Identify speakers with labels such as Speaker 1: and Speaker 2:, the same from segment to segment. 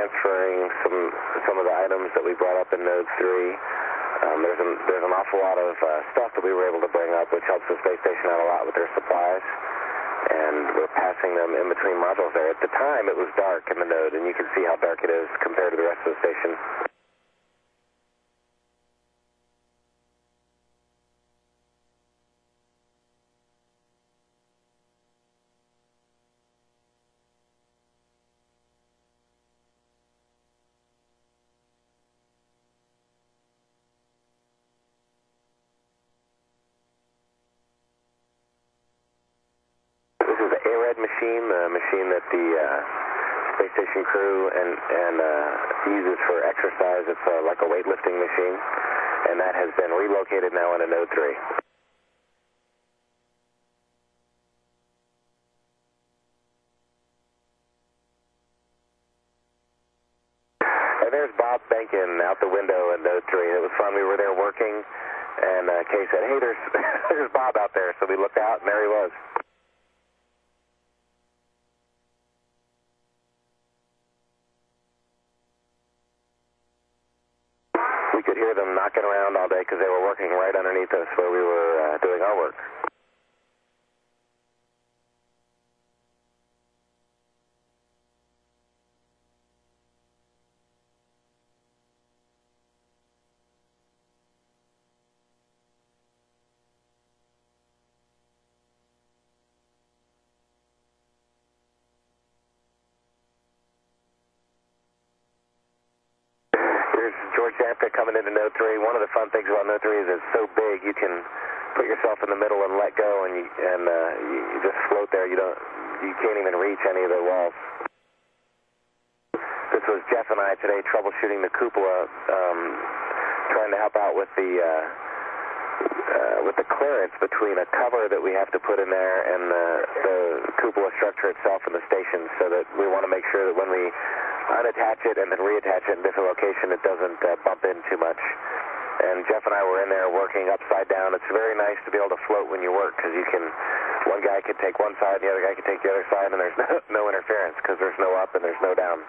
Speaker 1: transferring some of the items that we brought up in Node 3. There's an awful lot of stuff that we were able to bring up, which helps the space station out a lot with their supplies. And we're passing them in between modules there. At the time, it was dark in the node, and you can see how dark it is compared to the rest of the station. Machine, the machine that the space station crew uses for exercise. It's like a weightlifting machine, and that has been relocated now into Node 3. And there's Bob Benkin out the window in Node 3. It was fun. We were there working, and Kay said, "Hey, there's Bob out there." So we looked out, and there he was. We could hear them knocking around all day because they were working right underneath us where we were doing our work. Here's George Zamka coming into Node 3. One of the fun things about Node 3 is it's so big you can put yourself in the middle and let go, and you just float there. You can't even reach any of the walls. This was Jeff and I today troubleshooting the cupola, trying to help out with the clearance between a cover that we have to put in there and the cupola structure itself in the station, so that we want to make sure that when we unattach it and then reattach it in a different location, it doesn't bump in too much. And Jeff and I were in there working upside down. It's very nice to be able to float when you work, because one guy can take one side, the other guy can take the other side, and there's no interference because there's no up and there's no down.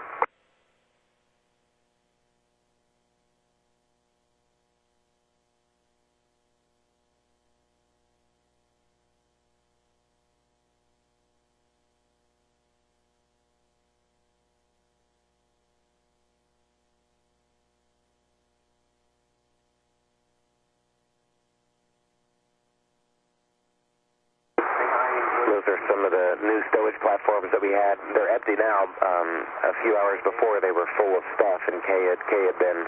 Speaker 1: Those are some of the new stowage platforms that we had. They're empty now. A few hours before, they were full of stuff, and Kay had been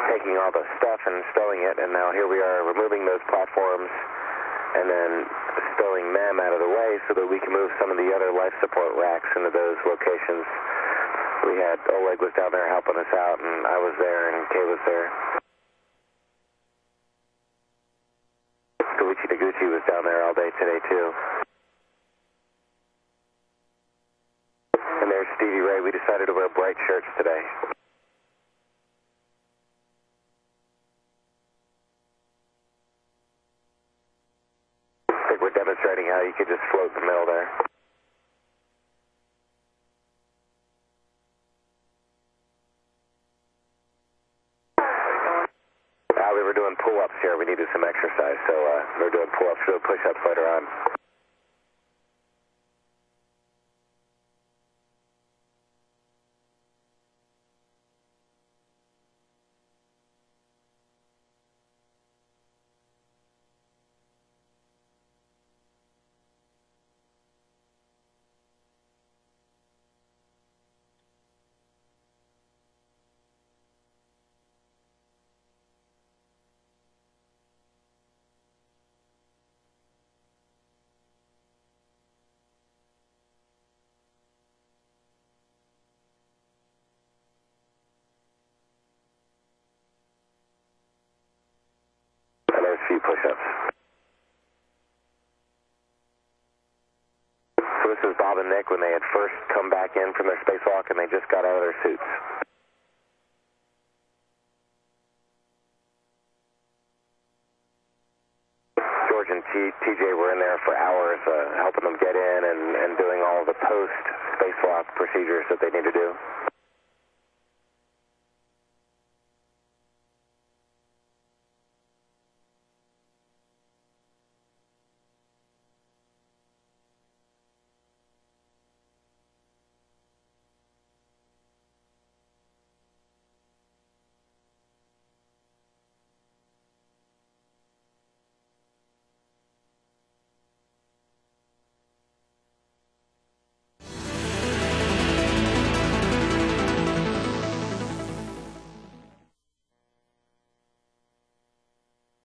Speaker 1: taking all the stuff and stowing it, and now here we are removing those platforms and then stowing them out of the way so that we can move some of the other life support racks into those locations. We had Oleg was down there helping us out, and I was there, and Kay was there. Gucci was down there all day today, too. And there's Stevie Ray. We decided to wear bright shirts today. I think we're demonstrating how you could just float in the middle there. We were doing pull-ups here. We needed some exercise, so we were doing pull-ups, push-ups later on. Push-ups. So this is Bob and Nick when they had first come back in from their spacewalk and they just got out of their suits. George and TJ were in there for hours helping them get in and doing all the post-spacewalk procedures that they need to do.